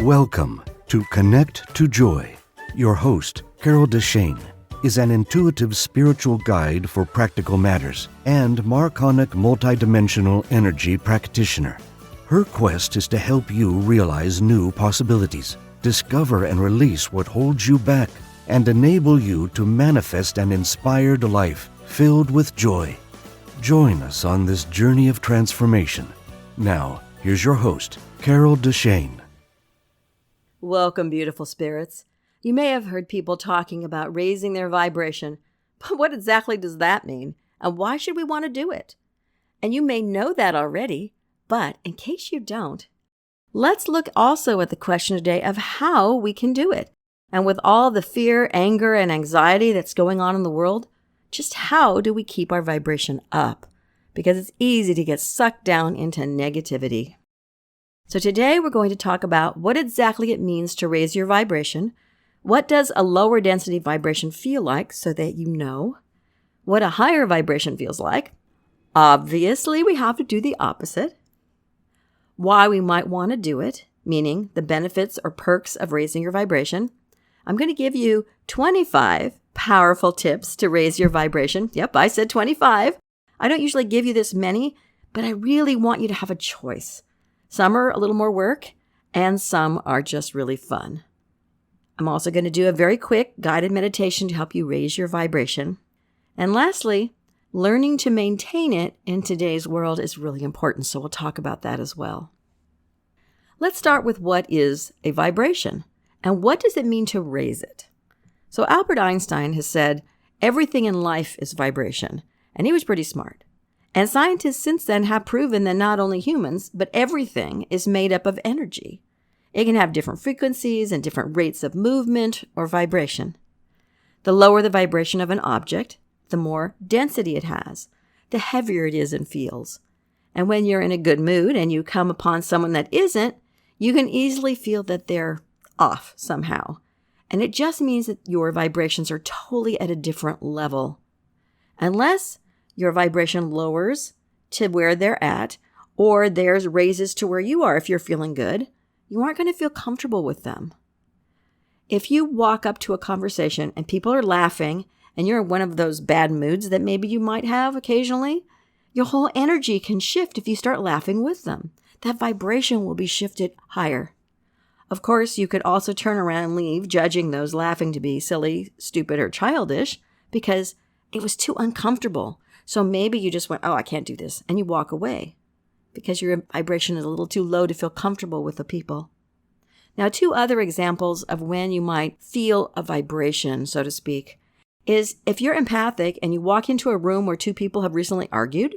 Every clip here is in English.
Welcome to Connect to Joy. Your host, DeChaine, is an intuitive spiritual guide for practical matters and marconic multidimensional energy practitioner. Her quest is to help you realize new possibilities, discover and release what holds you back, and enable you to manifest an inspired life filled with joy. Join us on this journey of transformation. Now, here's your host, DeChaine. Welcome, beautiful spirits. You may have heard people talking about raising their vibration, but what exactly does that mean? And why should we want to do it? And you may know that already, but in case you don't, let's look also at the question today of how we can do it. And with all the fear, anger, and anxiety that's going on in the world, just how do we keep our vibration up? Because it's easy to get sucked down into negativity. So today we're going to talk about what exactly it means to raise your vibration. What does a lower density vibration feel like so that you know what a higher vibration feels like? Obviously, we have to do the opposite. Why we might want to do it, meaning the benefits or perks of raising your vibration. I'm going to give you 25 powerful tips to raise your vibration. Yep, I said 25. I don't usually give you this many, but I really want you to have a choice. Some are a little more work, and some are just really fun. I'm also going to do a very quick guided meditation to help you raise your vibration. And lastly, learning to maintain it in today's world is really important, so we'll talk about that as well. Let's start with what is a vibration, and what does it mean to raise it? So Albert Einstein has said, everything in life is vibration, and he was pretty smart. And scientists since then have proven that not only humans, but everything is made up of energy. It can have different frequencies and different rates of movement or vibration. The lower the vibration of an object, the more density it has, the heavier it is and feels. And when you're in a good mood and you come upon someone that isn't, you can easily feel that they're off somehow. And it just means that your vibrations are totally at a different level. Unless your vibration lowers to where they're at, or theirs raises to where you are if you're feeling good, you aren't going to feel comfortable with them. If you walk up to a conversation and people are laughing and you're in one of those bad moods that maybe you might have occasionally, your whole energy can shift if you start laughing with them. That vibration will be shifted higher. Of course, you could also turn around and leave, judging those laughing to be silly, stupid, or childish because it was too uncomfortable. So maybe you just went, oh, I can't do this, and you walk away because your vibration is a little too low to feel comfortable with the people. Now, two other examples of when you might feel a vibration, so to speak, is if you're empathic and you walk into a room where two people have recently argued,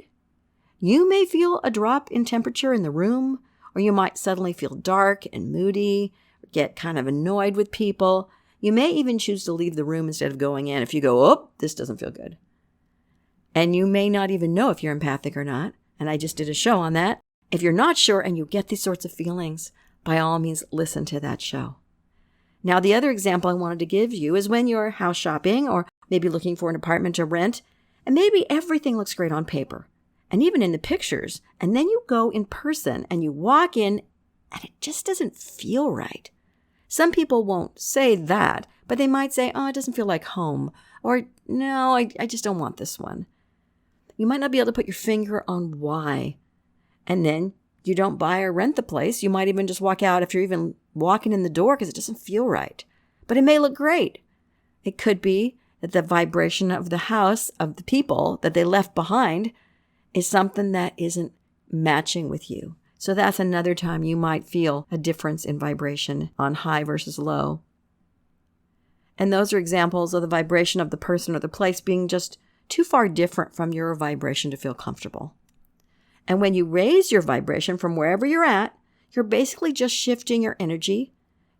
you may feel a drop in temperature in the room, or you might suddenly feel dark and moody, or get kind of annoyed with people. You may even choose to leave the room instead of going in if you go, oh, this doesn't feel good. And you may not even know if you're empathic or not. And I just did a show on that. If you're not sure and you get these sorts of feelings, by all means, listen to that show. Now, the other example I wanted to give you is when you're house shopping or maybe looking for an apartment to rent, and maybe everything looks great on paper and even in the pictures. And then you go in person and you walk in and it just doesn't feel right. Some people won't say that, but they might say, oh, it doesn't feel like home. Or, no, I just don't want this one. You might not be able to put your finger on why. And then you don't buy or rent the place. You might even just walk out if you're even walking in the door because it doesn't feel right. But it may look great. It could be that the vibration of the house, of the people that they left behind, is something that isn't matching with you. So that's another time you might feel a difference in vibration on high versus low. And those are examples of the vibration of the person or the place being just too far different from your vibration to feel comfortable. And when you raise your vibration from wherever you're at, you're basically just shifting your energy.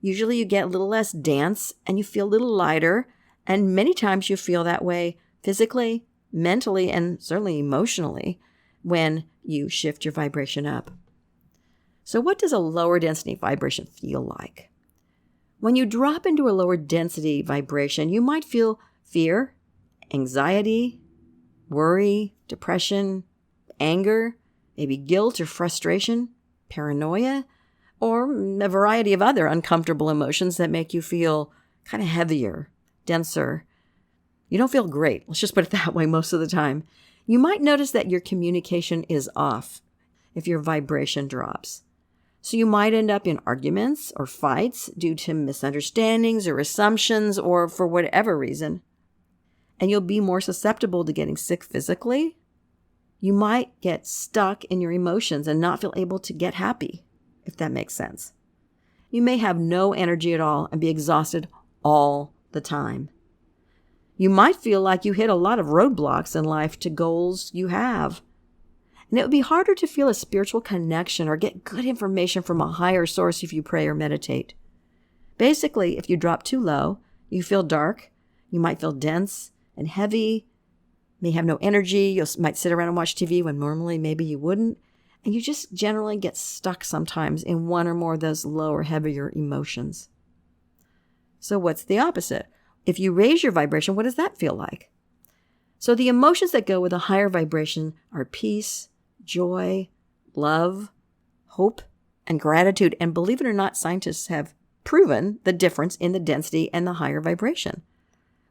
Usually you get a little less dense and you feel a little lighter. And many times you feel that way physically, mentally, and certainly emotionally when you shift your vibration up. So what does a lower density vibration feel like? When you drop into a lower density vibration, you might feel fear, anxiety, worry, depression, anger, maybe guilt or frustration, paranoia, or a variety of other uncomfortable emotions that make you feel kind of heavier, denser. You don't feel great. Let's just put it that way most of the time. You might notice that your communication is off if your vibration drops. So you might end up in arguments or fights due to misunderstandings or assumptions or for whatever reason. And you'll be more susceptible to getting sick physically. You might get stuck in your emotions and not feel able to get happy, if that makes sense. You may have no energy at all and be exhausted all the time. You might feel like you hit a lot of roadblocks in life to goals you have. And it would be harder to feel a spiritual connection or get good information from a higher source if you pray or meditate. Basically, if you drop too low, you feel dark, you might feel dense and heavy, may have no energy, you might sit around and watch TV when normally maybe you wouldn't, and you just generally get stuck sometimes in one or more of those lower, heavier emotions. So what's the opposite? If you raise your vibration, what does that feel like? So the emotions that go with a higher vibration are peace, joy, love, hope, and gratitude. And believe it or not, scientists have proven the difference in the density and the higher vibration.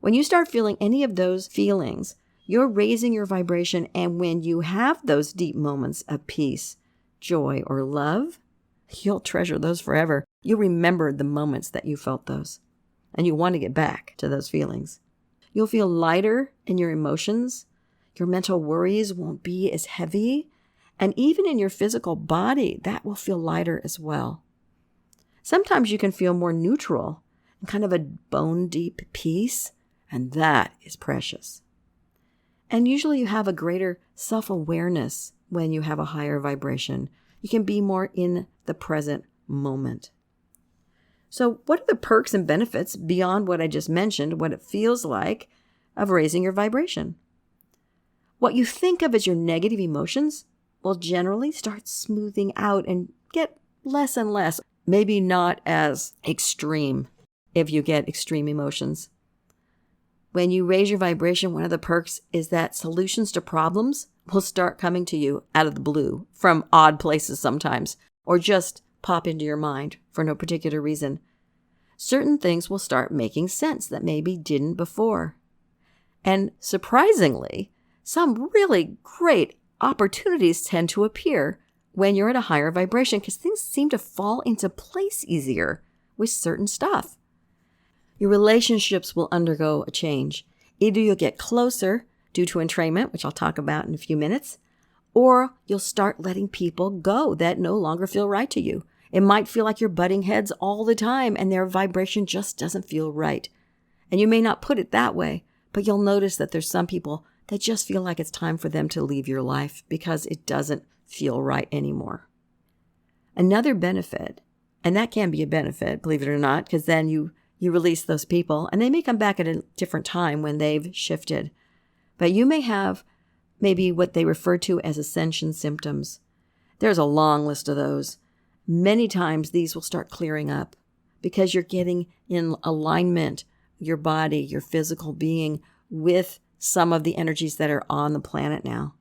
When you start feeling any of those feelings, you're raising your vibration. And when you have those deep moments of peace, joy, or love, you'll treasure those forever. You'll remember the moments that you felt those. And you want to get back to those feelings. You'll feel lighter in your emotions. Your mental worries won't be as heavy. And even in your physical body, that will feel lighter as well. Sometimes you can feel more neutral and kind of a bone-deep peace, and that is precious. And usually you have a greater self-awareness when you have a higher vibration. You can be more in the present moment. So what are the perks and benefits beyond what I just mentioned, what it feels like, of raising your vibration? What you think of as your negative emotions will generally start smoothing out and get less and less, maybe not as extreme if you get extreme emotions. When you raise your vibration, one of the perks is that solutions to problems will start coming to you out of the blue, from odd places sometimes, or just pop into your mind for no particular reason. Certain things will start making sense that maybe didn't before. And surprisingly, some really great opportunities tend to appear when you're at a higher vibration because things seem to fall into place easier with certain stuff. Your relationships will undergo a change. Either you'll get closer due to entrainment, which I'll talk about in a few minutes, or you'll start letting people go that no longer feel right to you. It might feel like you're butting heads all the time and their vibration just doesn't feel right. And you may not put it that way, but you'll notice that there's some people that just feel like it's time for them to leave your life because it doesn't feel right anymore. Another benefit, and that can be a benefit, believe it or not, because then you release those people and they may come back at a different time when they've shifted. But you may have maybe what they refer to as ascension symptoms. There's a long list of those. Many times these will start clearing up because you're getting in alignment, your body, your physical being, with some of the energies that are on the planet now.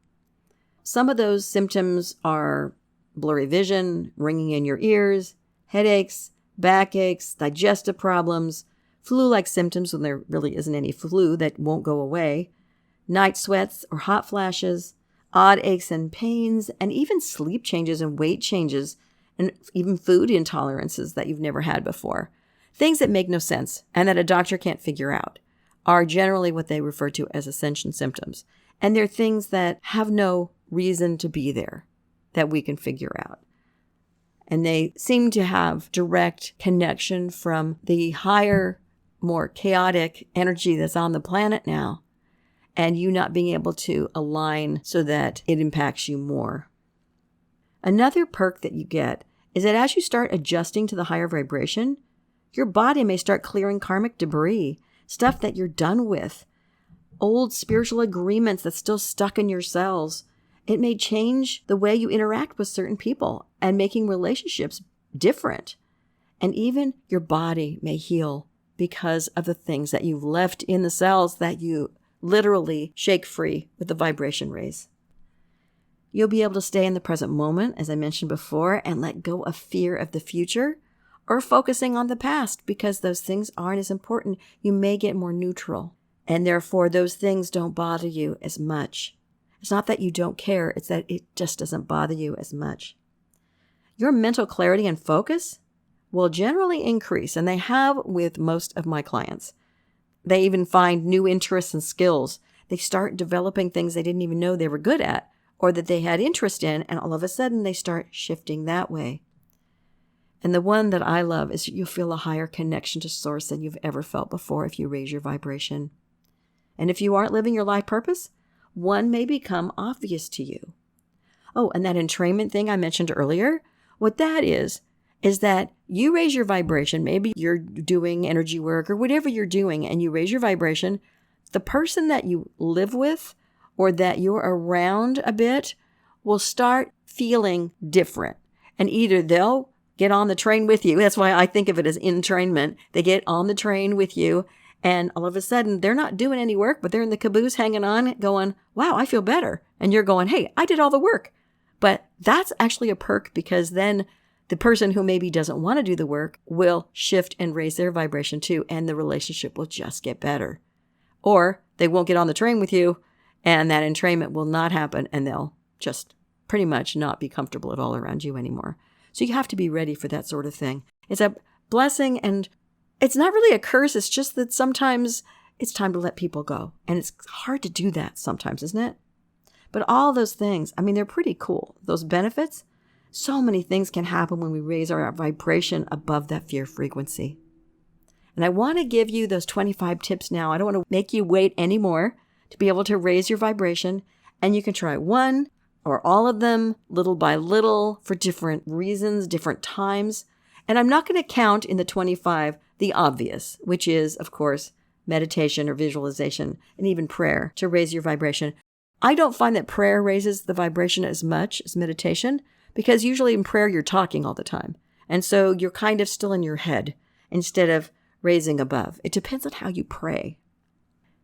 Some of those symptoms are blurry vision, ringing in your ears, headaches, backaches, digestive problems, flu-like symptoms when there really isn't any flu that won't go away, night sweats or hot flashes, odd aches and pains, and even sleep changes and weight changes, and even food intolerances that you've never had before. Things that make no sense and that a doctor can't figure out are generally what they refer to as ascension symptoms. And they're things that have no reason to be there that we can figure out. And they seem to have direct connection from the higher, more chaotic energy that's on the planet now, and you not being able to align so that it impacts you more. Another perk that you get is that as you start adjusting to the higher vibration, your body may start clearing karmic debris, stuff that you're done with, old spiritual agreements that's still stuck in your cells. It may change the way you interact with certain people and making relationships different. And even your body may heal because of the things that you've left in the cells that you literally shake free with the vibration raise. You'll be able to stay in the present moment, as I mentioned before, and let go of fear of the future or focusing on the past, because those things aren't as important. You may get more neutral, and therefore those things don't bother you as much. It's not that you don't care, it's that it just doesn't bother you as much. Your mental clarity and focus will generally increase, and they have with most of my clients. They even find new interests and skills. They start developing things they didn't even know they were good at or that they had interest in, and all of a sudden they start shifting that way. And the one that I love is you'll feel a higher connection to Source than you've ever felt before if you raise your vibration. And if you aren't living your life purpose, one may become obvious to you. Oh, and that entrainment thing I mentioned earlier, what that is that you raise your vibration. Maybe you're doing energy work or whatever you're doing, and you raise your vibration. The person that you live with or that you're around a bit will start feeling different. And either they'll get on the train with you. That's why I think of it as entrainment. They get on the train with you, and all of a sudden they're not doing any work, but they're in the caboose hanging on going, wow, I feel better. And you're going, hey, I did all the work. But that's actually a perk, because then the person who maybe doesn't want to do the work will shift and raise their vibration too, and the relationship will just get better. Or they won't get on the train with you, and that entrainment will not happen, and they'll just pretty much not be comfortable at all around you anymore. So you have to be ready for that sort of thing. It's a blessing, and it's not really a curse. It's just that sometimes it's time to let people go. And it's hard to do that sometimes, isn't it? But all those things, I mean, they're pretty cool. Those benefits, so many things can happen when we raise our vibration above that fear frequency. And I want to give you those 25 tips now. I don't want to make you wait anymore to be able to raise your vibration. And you can try one or all of them little by little for different reasons, different times. And I'm not going to count in the 25 the obvious, which is, of course, meditation or visualization and even prayer to raise your vibration. I don't find that prayer raises the vibration as much as meditation, because usually in prayer you're talking all the time. And so you're kind of still in your head instead of raising above. It depends on how you pray.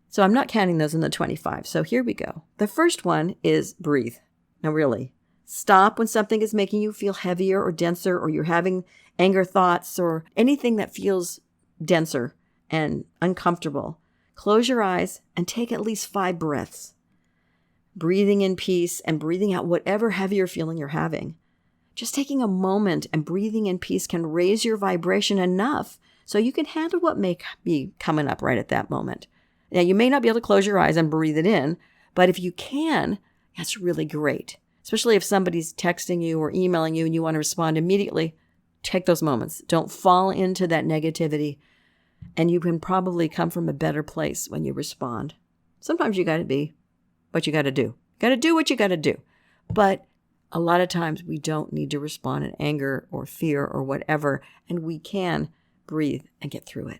So I'm not counting those in the 25. So here we go. The first one is breathe. Now really, stop when something is making you feel heavier or denser, or you're having anger thoughts or anything that feels denser and uncomfortable. Close your eyes and take at least 5 breaths. Breathing in peace and breathing out whatever heavier feeling you're having. Just taking a moment and breathing in peace can raise your vibration enough so you can handle what may be coming up right at that moment. Now, you may not be able to close your eyes and breathe it in, but if you can, that's really great. Especially if somebody's texting you or emailing you and you want to respond immediately, take those moments. Don't fall into that negativity, and you can probably come from a better place when you respond. Sometimes you got to be what you got to do. Got to do what you got to do. But a lot of times we don't need to respond in anger or fear or whatever, and we can breathe and get through it.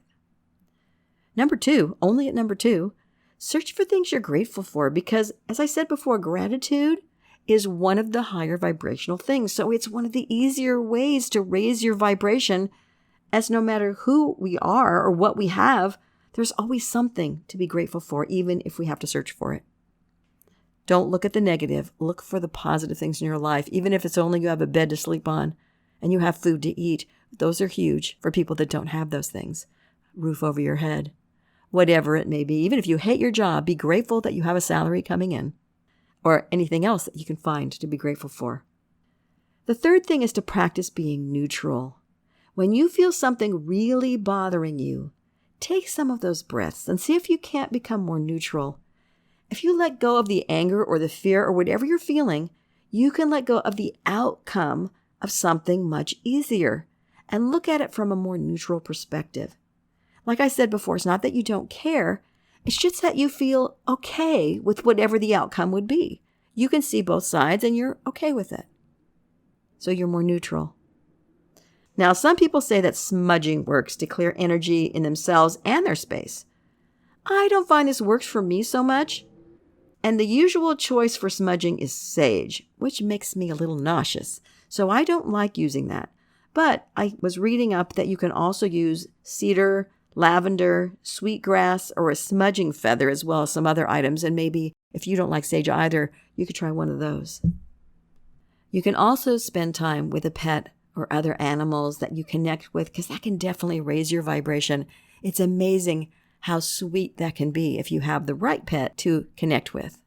Number 2, only at number 2, search for things you're grateful for, because as I said before, gratitude is one of the higher vibrational things. So it's one of the easier ways to raise your vibration, as no matter who we are or what we have, there's always something to be grateful for, even if we have to search for it. Don't look at the negative. Look for the positive things in your life, even if it's only you have a bed to sleep on and you have food to eat. Those are huge for people that don't have those things. Roof over your head, whatever it may be. Even if you hate your job, be grateful that you have a salary coming in, or anything else that you can find to be grateful for. The third thing is to practice being neutral. When you feel something really bothering you, take some of those breaths and see if you can't become more neutral. If you let go of the anger or the fear or whatever you're feeling, you can let go of the outcome of something much easier and look at it from a more neutral perspective. Like I said before, it's not that you don't care. It's just that you feel okay with whatever the outcome would be. You can see both sides and you're okay with it. So you're more neutral. Now, some people say that smudging works to clear energy in themselves and their space. I don't find this works for me so much. And the usual choice for smudging is sage, which makes me a little nauseous. So I don't like using that. But I was reading up that you can also use cedar, lavender, sweetgrass, or a smudging feather, as well as some other items. And maybe if you don't like sage either, you could try one of those. You can also spend time with a pet or other animals that you connect with, because that can definitely raise your vibration. It's amazing how sweet that can be if you have the right pet to connect with.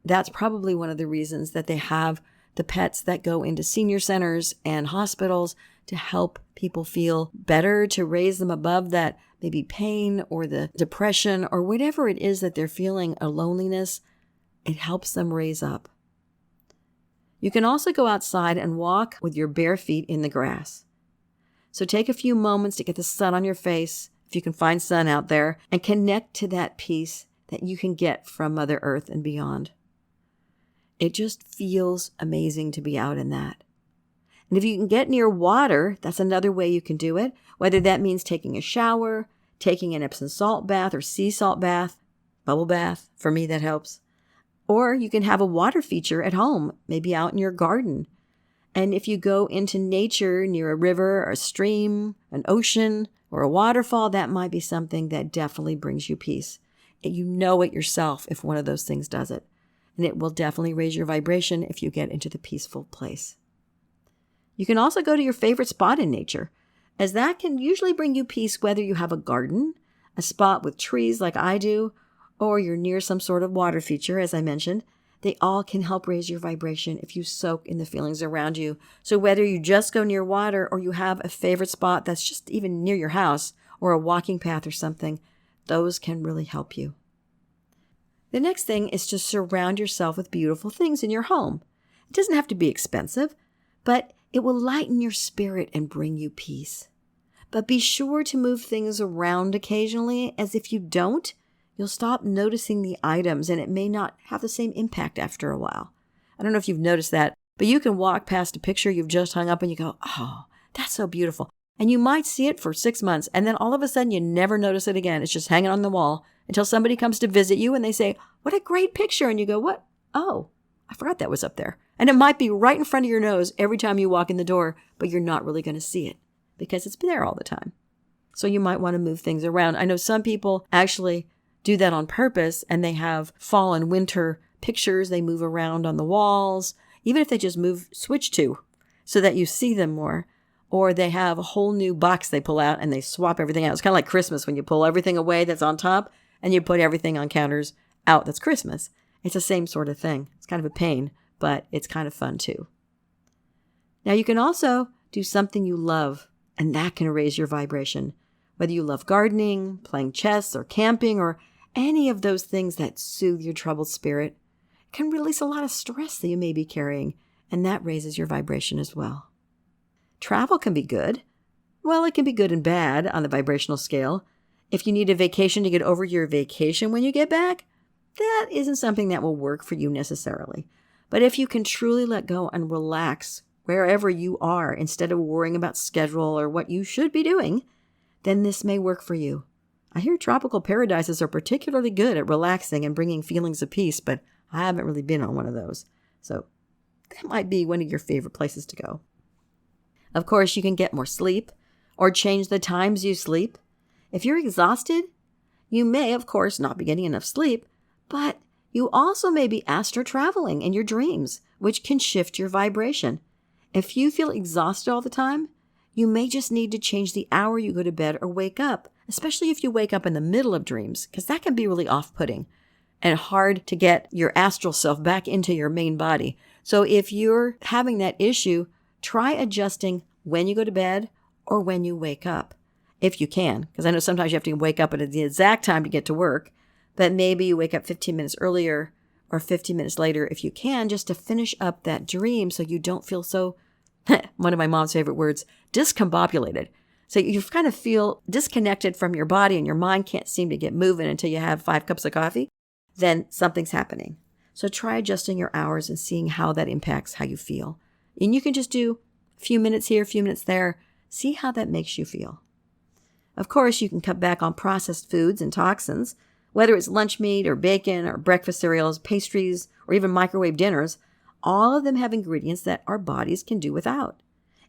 That's probably one of the reasons that they have the pets that go into senior centers and hospitals to help people feel better, to raise them above that maybe pain or the depression or whatever it is that they're feeling, a loneliness. It helps them raise up. You can also go outside and walk with your bare feet in the grass. So take a few moments to get the sun on your face, if you can find sun out there, and connect to that peace that you can get from Mother Earth and beyond. It just feels amazing to be out in that. And if you can get near water, that's another way you can do it, whether that means taking a shower, taking an Epsom salt bath or sea salt bath, bubble bath. For me, that helps. Or you can have a water feature at home, maybe out in your garden. And if you go into nature near a river or a stream, an ocean, or a waterfall, that might be something that definitely brings you peace. And you know it yourself if one of those things does it. And it will definitely raise your vibration if you get into the peaceful place. You can also go to your favorite spot in nature, as that can usually bring you peace whether you have a garden, a spot with trees like I do, or you're near some sort of water feature, as I mentioned. They all can help raise your vibration if you soak in the feelings around you. So whether you just go near water or you have a favorite spot that's just even near your house or a walking path or something, those can really help you. The next thing is to surround yourself with beautiful things in your home. It doesn't have to be expensive, but it will lighten your spirit and bring you peace. But be sure to move things around occasionally, as if you don't, you'll stop noticing the items and it may not have the same impact after a while. I don't know if you've noticed that, but you can walk past a picture you've just hung up and you go, oh, that's so beautiful. And you might see it for 6 months and then all of a sudden you never notice it again. It's just hanging on the wall until somebody comes to visit you and they say, what a great picture. And you go, what? Oh, I forgot that was up there. And it might be right in front of your nose every time you walk in the door, but you're not really going to see it because it's been there all the time. So you might want to move things around. I know some people actually do that on purpose, and they have fall and winter pictures they move around on the walls, even if they just switch to, so that you see them more. Or they have a whole new box they pull out and they swap everything out. It's kind of like Christmas when you pull everything away that's on top and you put everything on counters out that's Christmas. It's the same sort of thing. It's kind of a pain, but it's kind of fun too. Now you can also do something you love, and that can raise your vibration. Whether you love gardening, playing chess, or camping, or any of those things that soothe your troubled spirit, can release a lot of stress that you may be carrying, and that raises your vibration as well. Travel can be good. Well, it can be good and bad on the vibrational scale. If you need a vacation to get over your vacation when you get back, that isn't something that will work for you necessarily. But if you can truly let go and relax wherever you are instead of worrying about schedule or what you should be doing, then this may work for you. I hear tropical paradises are particularly good at relaxing and bringing feelings of peace, but I haven't really been on one of those. So that might be one of your favorite places to go. Of course, you can get more sleep or change the times you sleep. If you're exhausted, you may, of course, not be getting enough sleep, but you also may be astral traveling in your dreams, which can shift your vibration. If you feel exhausted all the time, you may just need to change the hour you go to bed or wake up, especially if you wake up in the middle of dreams, because that can be really off-putting and hard to get your astral self back into your main body. So if you're having that issue, try adjusting when you go to bed or when you wake up, if you can, because I know sometimes you have to wake up at the exact time to get to work, but maybe you wake up 15 minutes earlier or 15 minutes later if you can, just to finish up that dream so you don't feel so, one of my mom's favorite words, discombobulated. So you kind of feel disconnected from your body and your mind can't seem to get moving until you have 5 cups of coffee, then something's happening. So try adjusting your hours and seeing how that impacts how you feel. And you can just do a few minutes here, a few minutes there. See how that makes you feel. Of course, you can cut back on processed foods and toxins, whether it's lunch meat or bacon or breakfast cereals, pastries, or even microwave dinners. All of them have ingredients that our bodies can do without.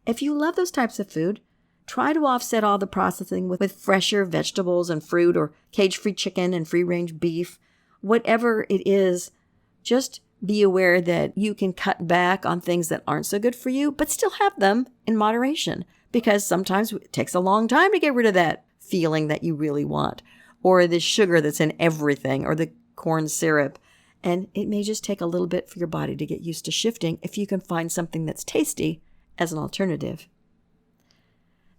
If you love those types of food, try to offset all the processing with fresher vegetables and fruit or cage-free chicken and free-range beef. Whatever it is, just Be aware that you can cut back on things that aren't so good for you, but still have them in moderation, because sometimes it takes a long time to get rid of that feeling that you really want, or the sugar that's in everything, or the corn syrup. And it may just take a little bit for your body to get used to shifting if you can find something that's tasty as an alternative.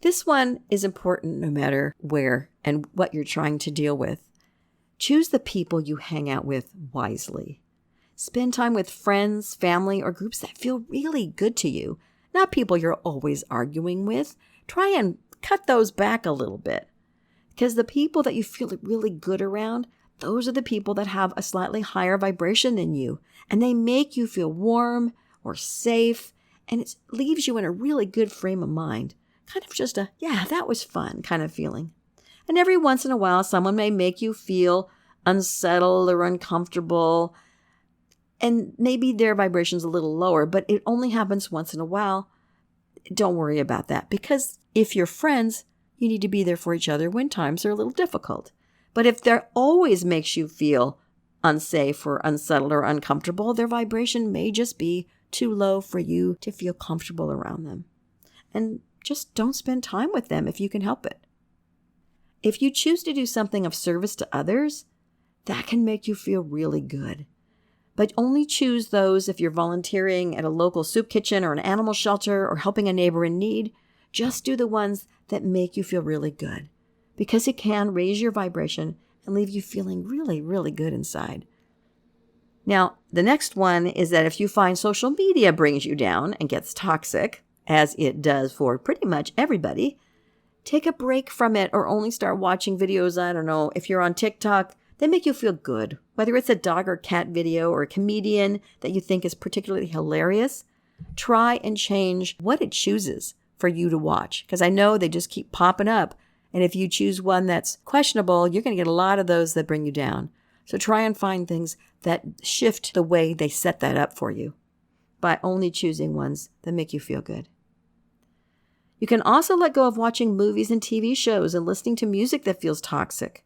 This one is important no matter where and what you're trying to deal with. Choose the people you hang out with wisely. Spend time with friends, family, or groups that feel really good to you, not people you're always arguing with. Try and cut those back a little bit, because the people that you feel really good around, those are the people that have a slightly higher vibration than you, and they make you feel warm or safe, and it leaves you in a really good frame of mind. Kind of just a, yeah, that was fun kind of feeling. And every once in a while, someone may make you feel unsettled or uncomfortable, and maybe their vibration's a little lower, but it only happens once in a while. Don't worry about that, because if you're friends, you need to be there for each other when times are a little difficult. But if that always makes you feel unsafe or unsettled or uncomfortable, their vibration may just be too low for you to feel comfortable around them. And just don't spend time with them if you can help it. If you choose to do something of service to others, that can make you feel really good. But only choose those if you're volunteering at a local soup kitchen or an animal shelter or helping a neighbor in need. Just do the ones that make you feel really good, because it can raise your vibration and leave you feeling really, really good inside. Now, the next one is that if you find social media brings you down and gets toxic, as it does for pretty much everybody, take a break from it or only start watching videos, I don't know, if you're on TikTok, that make you feel good. Whether it's a dog or cat video or a comedian that you think is particularly hilarious, try and change what it chooses for you to watch. Because I know they just keep popping up. And if you choose one that's questionable, you're going to get a lot of those that bring you down. So try and find things that shift the way they set that up for you by only choosing ones that make you feel good. You can also let go of watching movies and TV shows and listening to music that feels toxic.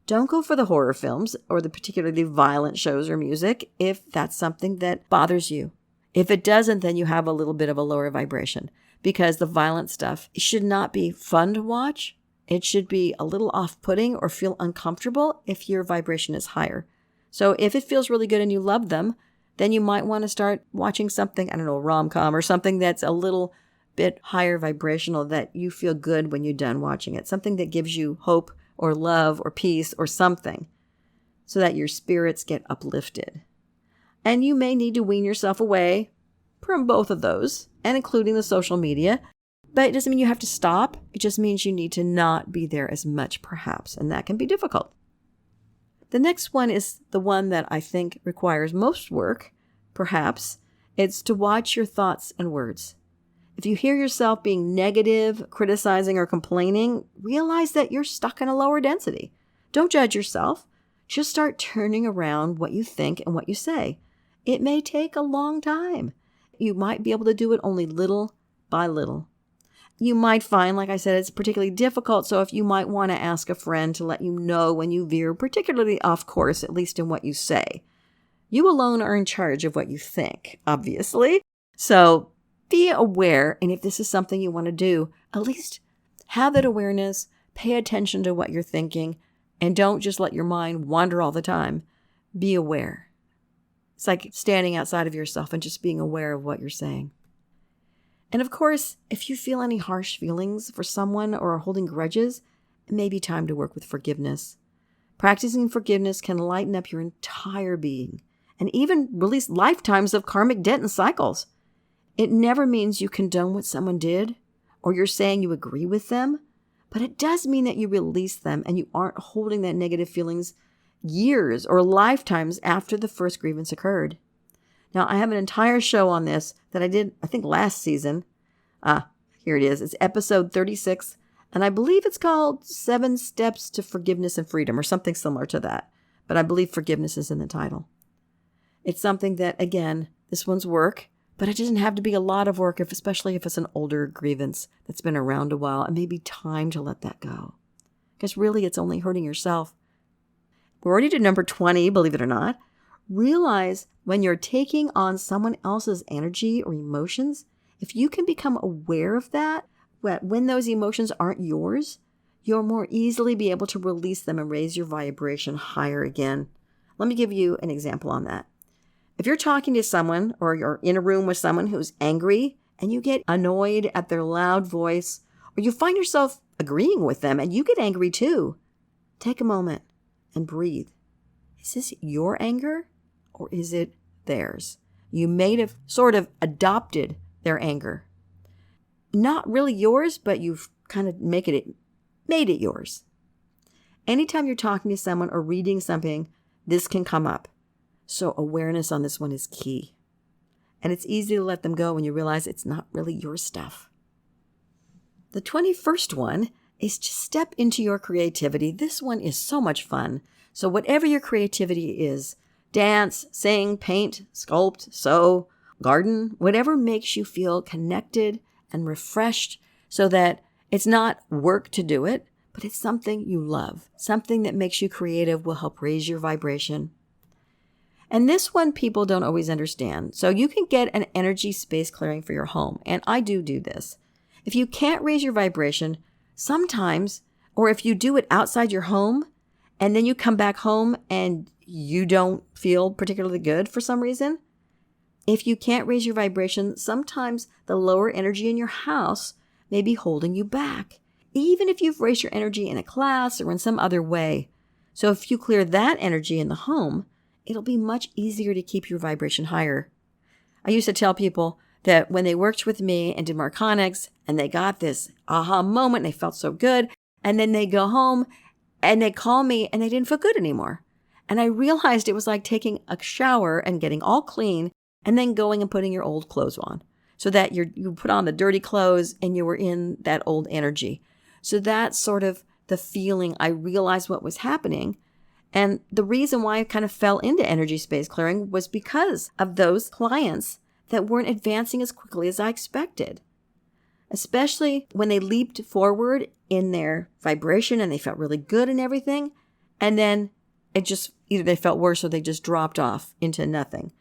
Don't go for the horror films or the particularly violent shows or music if that's something that bothers you. If it doesn't, then you have a little bit of a lower vibration, because the violent stuff should not be fun to watch. It should be a little off-putting or feel uncomfortable if your vibration is higher. So if it feels really good and you love them, then you might want to start watching something, I don't know, a rom-com or something that's a little bit higher vibrational that you feel good when you're done watching it. Something that gives you hope or love or peace or something, so that your spirits get uplifted. And you may need to wean yourself away from both of those, and including the social media. But it doesn't mean you have to stop. It just means you need to not be there as much, perhaps, and that can be difficult. The next one is the one that I think requires most work, perhaps. It's to watch your thoughts and words. If you hear yourself being negative, criticizing, or complaining, realize that you're stuck in a lower density. Don't judge yourself. Just start turning around what you think and what you say. It may take a long time. You might be able to do it only little by little. You might find, like I said, it's particularly difficult, so if you might want to ask a friend to let you know when you veer particularly off course, at least in what you say. You alone are in charge of what you think, obviously. So be aware, and if this is something you want to do, at least have that awareness, pay attention to what you're thinking, and don't just let your mind wander all the time. Be aware. It's like standing outside of yourself and just being aware of what you're saying. And of course, if you feel any harsh feelings for someone or are holding grudges, it may be time to work with forgiveness. Practicing forgiveness can lighten up your entire being and even release lifetimes of karmic debt and cycles. It never means you condone what someone did or you're saying you agree with them, but it does mean that you release them and you aren't holding that negative feelings years or lifetimes after the first grievance occurred. Now, I have an entire show on this that I did, I think, last season. Here it is. It's episode 36, and I believe it's called 7 Steps to Forgiveness and Freedom or something similar to that. But I believe forgiveness is in the title. It's something that, again, this one's work, but it doesn't have to be a lot of work, especially if it's an older grievance that's been around a while. It may be time to let that go, because really it's only hurting yourself. We're already to number 20, believe it or not. Realize when you're taking on someone else's energy or emotions, if you can become aware of that when those emotions aren't yours, you'll more easily be able to release them and raise your vibration higher again. Let me give you an example on that. If you're talking to someone or you're in a room with someone who's angry and you get annoyed at their loud voice, or you find yourself agreeing with them and you get angry too, take a moment and breathe. Is this your anger or is it theirs? You may have sort of adopted their anger. Not really yours, but you've kind of made it yours. Anytime you're talking to someone or reading something, this can come up. So awareness on this one is key. And it's easy to let them go when you realize it's not really your stuff. The 21st one is to step into your creativity. This one is so much fun. So whatever your creativity is, dance, sing, paint, sculpt, sew, garden, whatever makes you feel connected and refreshed so that it's not work to do it, but it's something you love. Something that makes you creative will help raise your vibration. And this one people don't always understand. So you can get an energy space clearing for your home. And I do this. If you can't raise your vibration, sometimes, or if you do it outside your home, and then you come back home and you don't feel particularly good for some reason, if you can't raise your vibration, sometimes the lower energy in your house may be holding you back, even if you've raised your energy in a class or in some other way. So if you clear that energy in the home, it'll be much easier to keep your vibration higher. I used to tell people that when they worked with me and did marconics and they got this aha moment and they felt so good, and then they go home and they call me and they didn't feel good anymore. And I realized it was like taking a shower and getting all clean and then going and putting your old clothes on so that you put on the dirty clothes and you were in that old energy. So that's sort of the feeling. I realized what was happening. And the reason why I kind of fell into energy space clearing was because of those clients that weren't advancing as quickly as I expected, especially when they leaped forward in their vibration and they felt really good and everything. And then it just, either they felt worse or they just dropped off into nothing.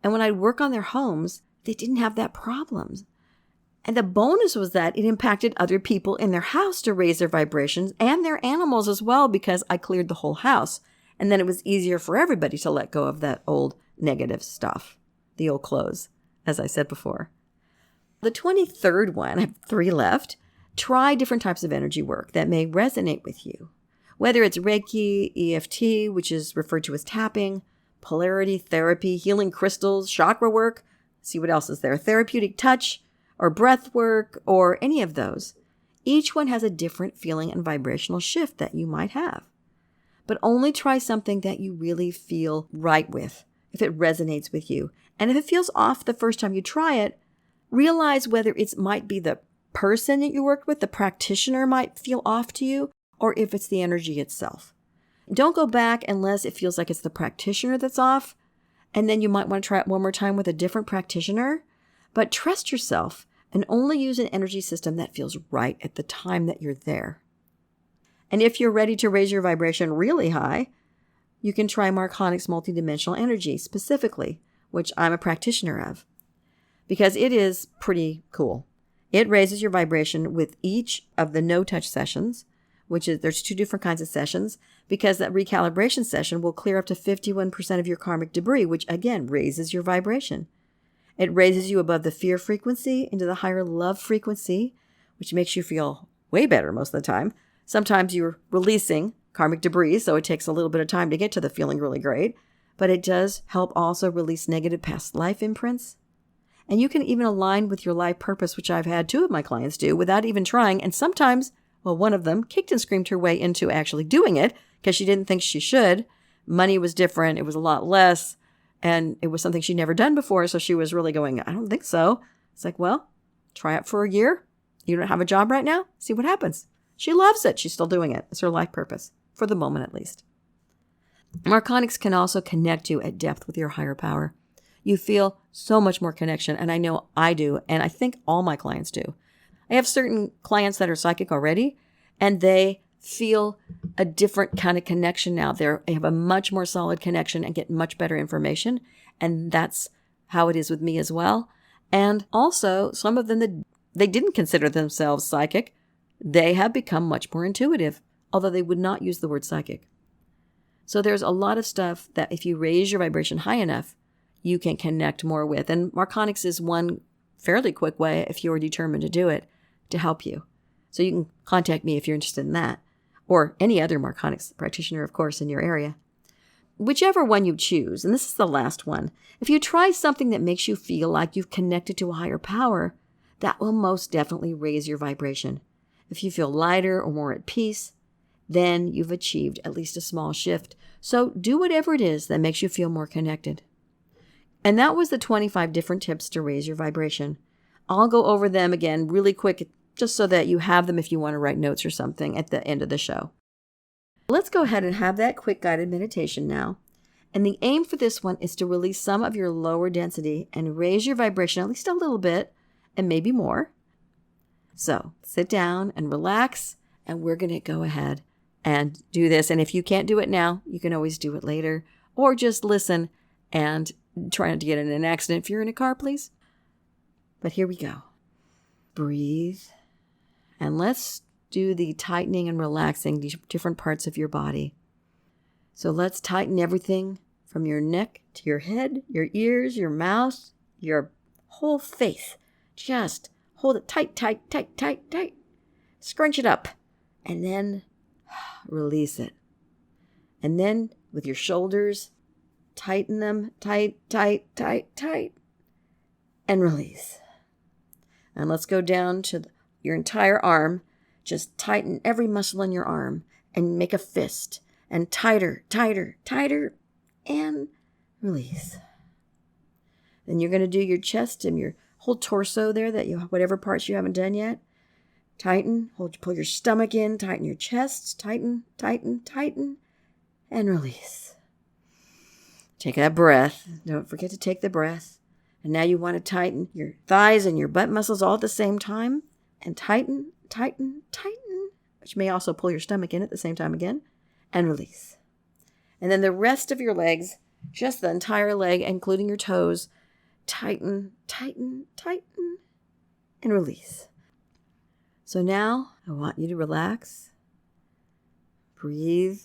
And when I'd work on their homes, they didn't have that problem. And the bonus was that it impacted other people in their house to raise their vibrations and their animals as well, because I cleared the whole house. And then it was easier for everybody to let go of that old negative stuff, the old clothes, as I said before. The 23rd one, I have 3 left. Try different types of energy work that may resonate with you. Whether it's Reiki, EFT, which is referred to as tapping, polarity therapy, healing crystals, chakra work, see what else is there, therapeutic touch, or breath work, or any of those. Each one has a different feeling and vibrational shift that you might have. But only try something that you really feel right with, if it resonates with you. And if it feels off the first time you try it, realize whether it might be the person that you worked with, the practitioner might feel off to you, or if it's the energy itself. Don't go back unless it feels like it's the practitioner that's off, and then you might want to try it one more time with a different practitioner. But trust yourself and only use an energy system that feels right at the time that you're there. And if you're ready to raise your vibration really high, you can try marconics multidimensional energy specifically, which I'm a practitioner of, because it is pretty cool. It raises your vibration with each of the no-touch sessions, which is, there's 2 different kinds of sessions, because that recalibration session will clear up to 51% of your karmic debris, which again raises your vibration. It raises you above the fear frequency into the higher love frequency, which makes you feel way better most of the time. Sometimes you're releasing karmic debris, so it takes a little bit of time to get to the feeling really great, but it does help also release negative past life imprints. And you can even align with your life purpose, which I've had 2 of my clients do without even trying. And sometimes, well, one of them kicked and screamed her way into actually doing it because she didn't think she should. Money was different. It was a lot less. And it was something she'd never done before. So she was really going, I don't think so. It's like, well, try it for a year. You don't have a job right now. See what happens. She loves it. She's still doing it. It's her life purpose, for the moment at least. Marconics can also connect you at depth with your higher power. You feel so much more connection, and I know I do, and I think all my clients do. I have certain clients that are psychic already, and they feel a different kind of connection now. They have a much more solid connection and get much better information. And that's how it is with me as well. And also, some of them, they didn't consider themselves psychic. They have become much more intuitive, although they would not use the word psychic. So there's a lot of stuff that if you raise your vibration high enough, you can connect more with. And marconics is one fairly quick way, if you're determined to do it, to help you. So you can contact me if you're interested in that, or any other marconics practitioner, of course, in your area. Whichever one you choose, and this is the last one, if you try something that makes you feel like you've connected to a higher power, that will most definitely raise your vibration. If you feel lighter or more at peace, then you've achieved at least a small shift. So do whatever it is that makes you feel more connected. And that was the 25 different tips to raise your vibration. I'll go over them again really quick, just so that you have them if you want to write notes or something at the end of the show. Let's go ahead and have that quick guided meditation now. And the aim for this one is to release some of your lower density and raise your vibration at least a little bit, and maybe more. So sit down and relax, and we're going to go ahead and do this. And if you can't do it now, you can always do it later, or just listen and try not to get in an accident if you're in a car, please. But here we go. Breathe. And let's do the tightening and relaxing different parts of your body. So let's tighten everything from your neck to your head, your ears, your mouth, your whole face. Just hold it tight, tight, tight, tight, tight. Scrunch it up. And then release it. And then with your shoulders, tighten them tight, tight, tight, tight. And release. And let's go down to your entire arm. Just tighten every muscle in your arm and make a fist. And tighter, tighter, tighter. And release. Then you're going to do your chest and your whole torso there, whatever parts you haven't done yet. Tighten, pull your stomach in, tighten your chest, tighten, tighten, tighten, and release. Take that breath. Don't forget to take the breath. And now you want to tighten your thighs and your butt muscles all at the same time. And tighten, tighten, tighten, which may also pull your stomach in at the same time again, and release. And then the rest of your legs, just the entire leg, including your toes, tighten, tighten, tighten, and release. So now I want you to relax, breathe,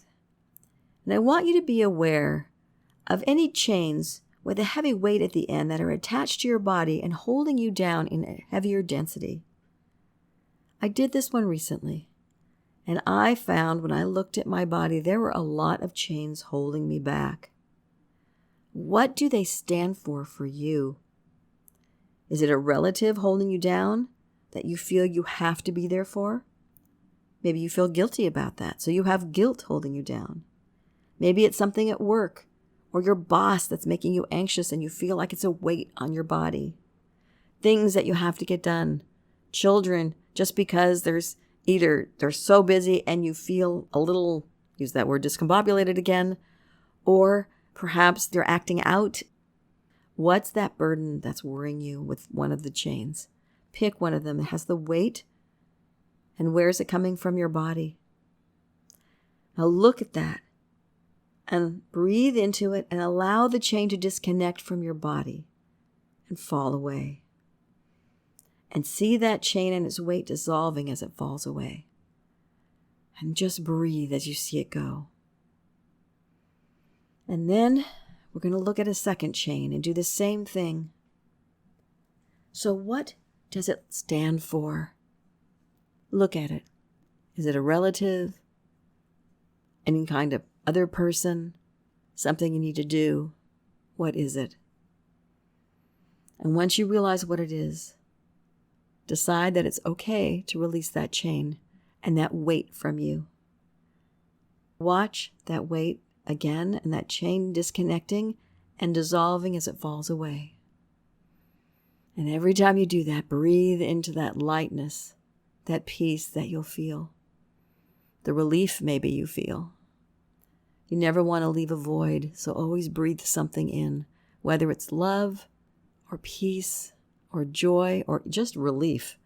and I want you to be aware of any chains with a heavy weight at the end that are attached to your body and holding you down in a heavier density. I did this one recently, and I found when I looked at my body, there were a lot of chains holding me back. What do they stand for you? Is it a relative holding you down that you feel you have to be there for? Maybe you feel guilty about that, so you have guilt holding you down. Maybe it's something at work or your boss that's making you anxious and you feel like it's a weight on your body. Things that you have to get done. Children, just because they're so busy and you feel a little, use that word, discombobulated again, or perhaps they're acting out. What's that burden that's worrying you with one of the chains? Pick one of them that has the weight, and where is it coming from your body? Now look at that and breathe into it and allow the chain to disconnect from your body and fall away. And see that chain and its weight dissolving as it falls away. And just breathe as you see it go. And then we're going to look at a second chain and do the same thing. So what does it stand for? Look at it. Is it a relative? Any kind of other person? Something you need to do? What is it? And once you realize what it is, decide that it's okay to release that chain and that weight from you. Watch that weight again and that chain disconnecting and dissolving as it falls away. And every time you do that, breathe into that lightness, that peace that you'll feel, the relief maybe you feel. You never want to leave a void, so always breathe something in, whether it's love or peace or joy or just relief.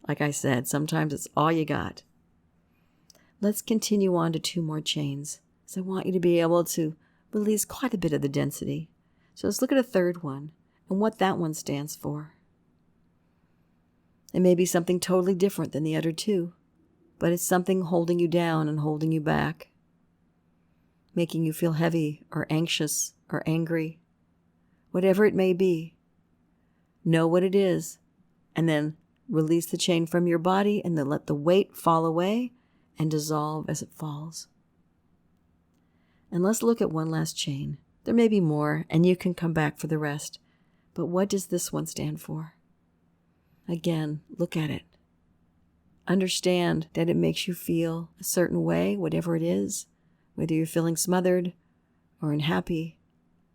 Like I said, sometimes it's all you got. Let's continue on to 2 more chains. So I want you to be able to release quite a bit of the density. So let's look at a 3rd one and what that one stands for. It may be something totally different than the other 2, but it's something holding you down and holding you back, making you feel heavy or anxious or angry. Whatever it may be, know what it is, and then release the chain from your body and then let the weight fall away and dissolve as it falls. And let's look at one last chain. There may be more, and you can come back for the rest. But what does this one stand for? Again, look at it. Understand that it makes you feel a certain way, whatever it is, whether you're feeling smothered or unhappy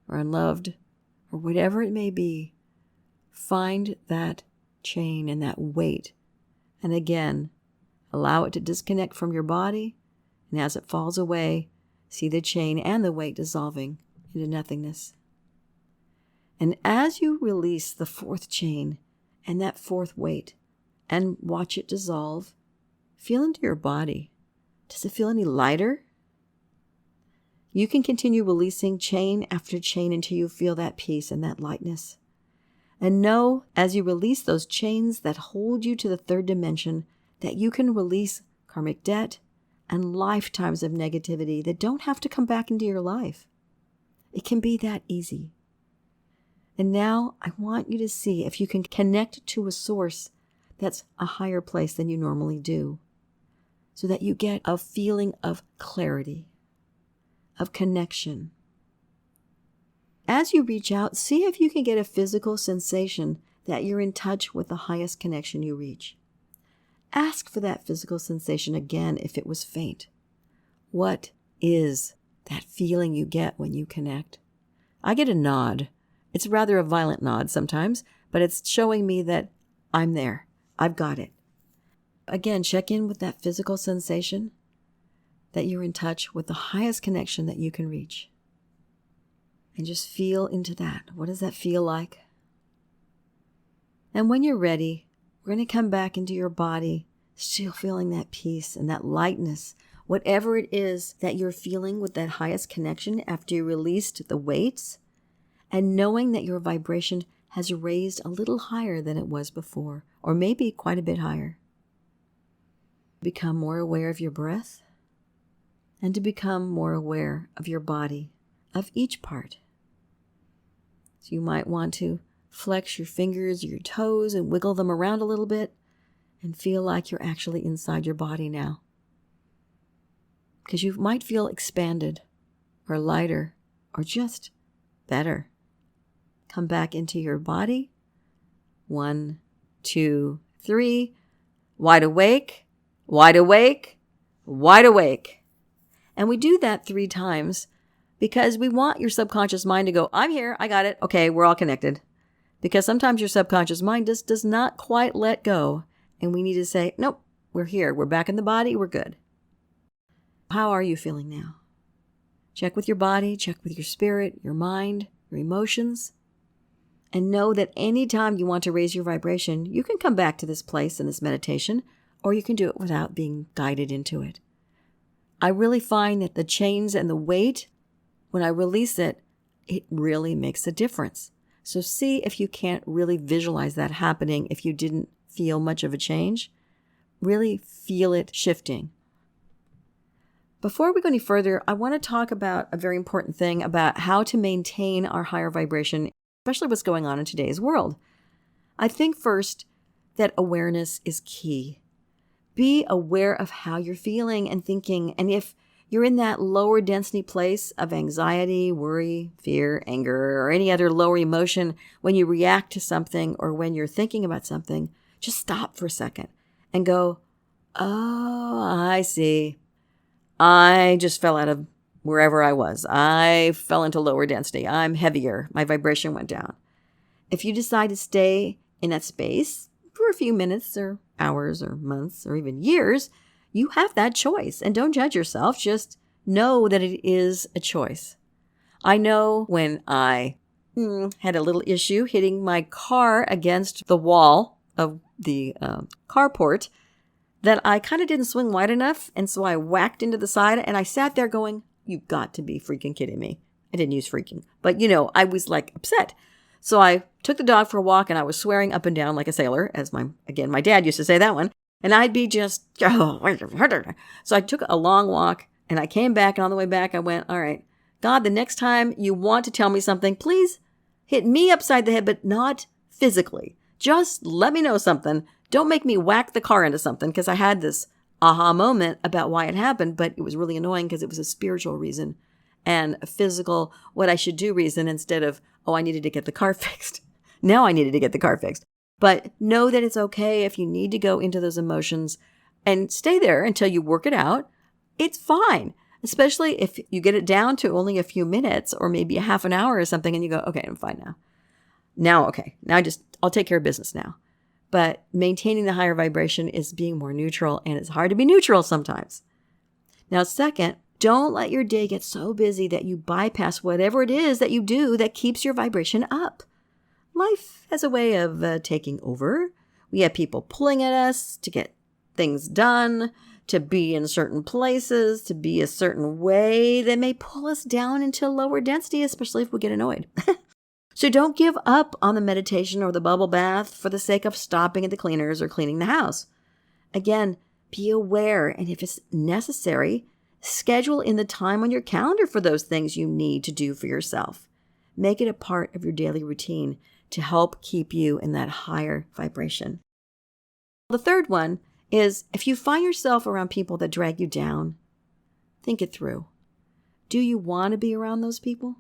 or unloved or whatever it may be. Find that chain and that weight. And again, allow it to disconnect from your body. And as it falls away, see the chain and the weight dissolving into nothingness. And as you release the 4th chain and that 4th weight and watch it dissolve, feel into your body. Does it feel any lighter? You can continue releasing chain after chain until you feel that peace and that lightness. And know, as you release those chains that hold you to the 3rd dimension, that you can release karmic debt and lifetimes of negativity that don't have to come back into your life. It can be that easy. And now I want you to see if you can connect to a source that's a higher place than you normally do, so that you get a feeling of clarity, of connection. As you reach out, see if you can get a physical sensation that you're in touch with the highest connection you reach. Ask for that physical sensation again if it was faint. What is that feeling you get when you connect? I get a nod. It's rather a violent nod sometimes, but it's showing me that I'm there. I've got it. Again, check in with that physical sensation, that you're in touch with the highest connection that you can reach. And just feel into that. What does that feel like? And when you're ready, we're going to come back into your body, still feeling that peace and that lightness, whatever it is that you're feeling with that highest connection after you released the weights, and knowing that your vibration has raised a little higher than it was before, or maybe quite a bit higher. Become more aware of your breath, and to become more aware of your body, of each part. So you might want to flex your fingers, your toes, and wiggle them around a little bit, and feel like you're actually inside your body now. Because you might feel expanded, or lighter, or just better. Come back into your body. 1, 2, 3. Wide awake, wide awake, wide awake. And we do that 3 times because we want your subconscious mind to go, I'm here, I got it, okay, we're all connected. Because sometimes your subconscious mind just does not quite let go. And we need to say, nope, we're here, we're back in the body, we're good. How are you feeling now? Check with your body, check with your spirit, your mind, your emotions. And know that anytime you want to raise your vibration, you can come back to this place in this meditation, or you can do it without being guided into it. I really find that the chains and the weight, when I release it, it really makes a difference. So see if you can't really visualize that happening if you didn't feel much of a change. Really feel it shifting. Before we go any further, I want to talk about a very important thing about how to maintain our higher vibration, especially what's going on in today's world. I think first that awareness is key. Be aware of how you're feeling and thinking, and if you're in that lower density place of anxiety, worry, fear, anger, or any other lower emotion when you react to something or when you're thinking about something, just stop for a second and go, oh, I see. I just fell out of wherever I was. I fell into lower density. I'm heavier. My vibration went down. If you decide to stay in that space for a few minutes or hours or months or even years, you have that choice. And don't judge yourself. Just know that it is a choice. I know when I had a little issue hitting my car against the wall of the carport, that I kind of didn't swing wide enough. And so I whacked into the side and I sat there going, you've got to be freaking kidding me. I didn't use freaking, but I was like upset. So I took the dog for a walk and I was swearing up and down like a sailor, as my dad used to say that one. And I'd be just, so I took a long walk and I came back, and on the way back, I went, all right, God, the next time you want to tell me something, please hit me upside the head, but not physically. Just let me know something. Don't make me whack the car into something, because I had this aha moment about why it happened, but it was really annoying because it was a spiritual reason and a physical, what I should do reason, instead of, oh, I needed to get the car fixed. Now I needed to get the car fixed. But know that it's okay if you need to go into those emotions and stay there until you work it out. It's fine, especially if you get it down to only a few minutes or maybe a half an hour or something, and you go, okay, I'm fine now. Okay. Now I'll take care of business now. But maintaining the higher vibration is being more neutral, and it's hard to be neutral sometimes. Now, second, don't let your day get so busy that you bypass whatever it is that you do that keeps your vibration up. Life has a way of taking over. We have people pulling at us to get things done, to be in certain places, to be a certain way that may pull us down into lower density, especially if we get annoyed. So don't give up on the meditation or the bubble bath for the sake of stopping at the cleaners or cleaning the house. Again, be aware, and if it's necessary, schedule in the time on your calendar for those things you need to do for yourself. Make it a part of your daily routine to help keep you in that higher vibration. The third one is, if you find yourself around people that drag you down, think it through. Do you want to be around those people?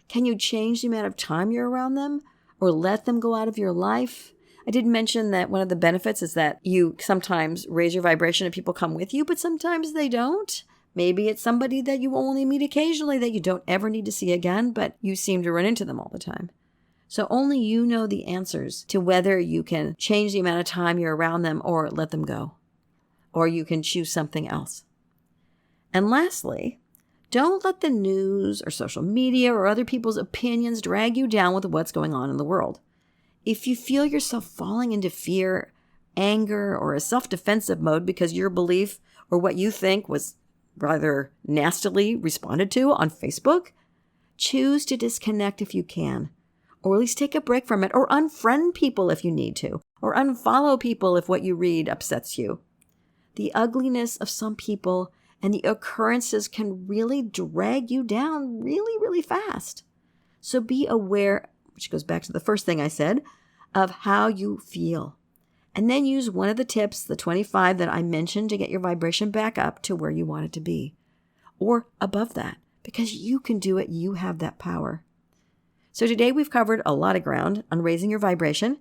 Can you change the amount of time you're around them or let them go out of your life? I did mention that one of the benefits is that you sometimes raise your vibration and people come with you, but sometimes they don't. Maybe it's somebody that you only meet occasionally that you don't ever need to see again, but you seem to run into them all the time. So only you know the answers to whether you can change the amount of time you're around them or let them go, or you can choose something else. And lastly, don't let the news or social media or other people's opinions drag you down with what's going on in the world. If you feel yourself falling into fear, anger, or a self-defensive mode because your belief or what you think was rather nastily responded to on Facebook, choose to disconnect if you can, or at least take a break from it, or unfriend people if you need to, or unfollow people if what you read upsets you. The ugliness of some people and the occurrences can really drag you down really, really fast. So be aware, which goes back to the first thing I said, of how you feel. And then use one of the tips, the 25 that I mentioned, to get your vibration back up to where you want it to be, or above that, because you can do it. You have that power. So today we've covered a lot of ground on raising your vibration,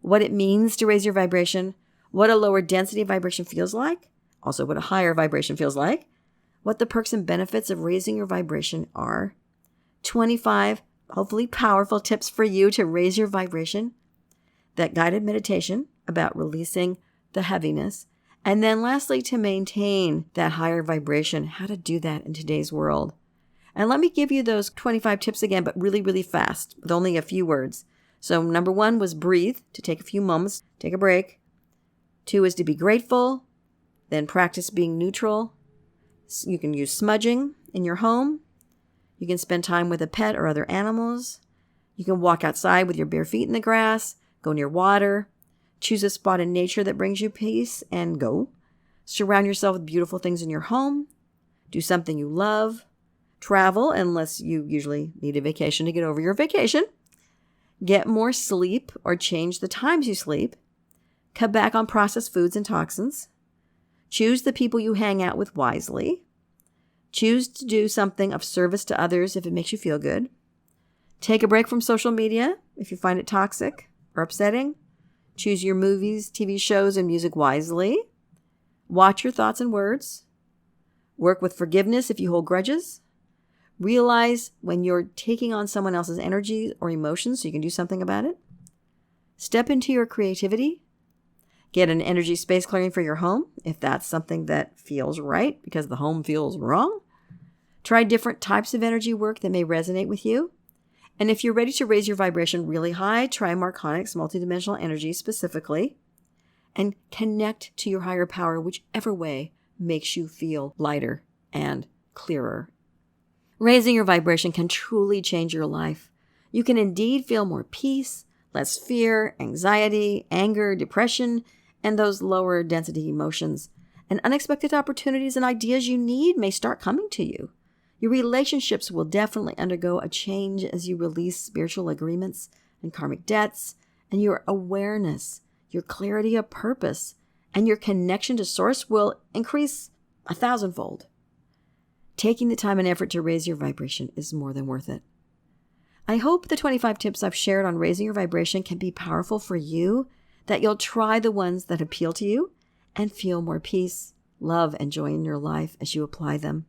what it means to raise your vibration, what a lower density vibration feels like, also what a higher vibration feels like, what the perks and benefits of raising your vibration are, 25 hopefully powerful tips for you to raise your vibration, that guided meditation about releasing the heaviness, and then lastly, to maintain that higher vibration, how to do that in today's world. And let me give you those 25 tips again, but really, really fast, with only a few words. So number 1 was breathe, to take a few moments, take a break. 2 is to be grateful, then practice being neutral. You can use smudging in your home. You can spend time with a pet or other animals. You can walk outside with your bare feet in the grass, go near water, choose a spot in nature that brings you peace, and go. Surround yourself with beautiful things in your home. Do something you love. Travel, unless you usually need a vacation to get over your vacation. Get more sleep or change the times you sleep. Cut back on processed foods and toxins. Choose the people you hang out with wisely. Choose to do something of service to others if it makes you feel good. Take a break from social media if you find it toxic or upsetting. Choose your movies, TV shows, and music wisely. Watch your thoughts and words. Work with forgiveness if you hold grudges. Realize when you're taking on someone else's energy or emotions so you can do something about it. Step into your creativity. Get an energy space clearing for your home if that's something that feels right because the home feels wrong. Try different types of energy work that may resonate with you. And if you're ready to raise your vibration really high, try marconics, multidimensional energy specifically. and connect to your higher power, whichever way makes you feel lighter and clearer. Raising your vibration can truly change your life. You can indeed feel more peace, less fear, anxiety, anger, depression, and those lower density emotions. And unexpected opportunities and ideas you need may start coming to you. Your relationships will definitely undergo a change as you release spiritual agreements and karmic debts, and your awareness, your clarity of purpose, and your connection to Source will increase 1,000-fold. Taking the time and effort to raise your vibration is more than worth it. I hope the 25 tips I've shared on raising your vibration can be powerful for you, that you'll try the ones that appeal to you and feel more peace, love, and joy in your life as you apply them.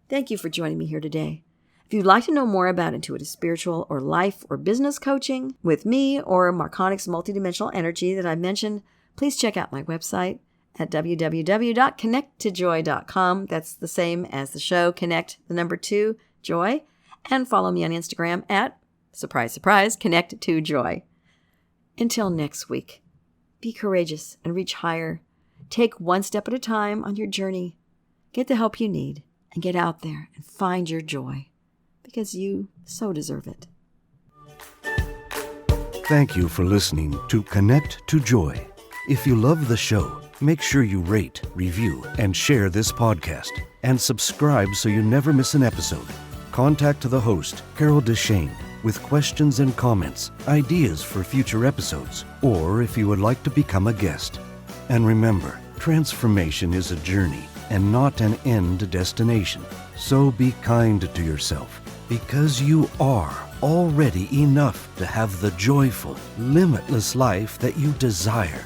Thank you for joining me here today. If you'd like to know more about intuitive spiritual or life or business coaching with me or marconics multidimensional energy that I mentioned, please check out my website at www.connecttojoy.com. That's the same as the show, Connect, 2, Joy. And follow me on Instagram at, surprise, surprise, Connect to Joy. Until next week, be courageous and reach higher. Take one step at a time on your journey. Get the help you need and get out there and find your joy, because you so deserve it. Thank you for listening to Connect to Joy. If you love the show, make sure you rate, review, and share this podcast, and subscribe so you never miss an episode. Contact the host, Carol DeChaine, with questions and comments, ideas for future episodes, or if you would like to become a guest. And remember, transformation is a journey and not an end destination. So be kind to yourself, because you are already enough to have the joyful, limitless life that you desire.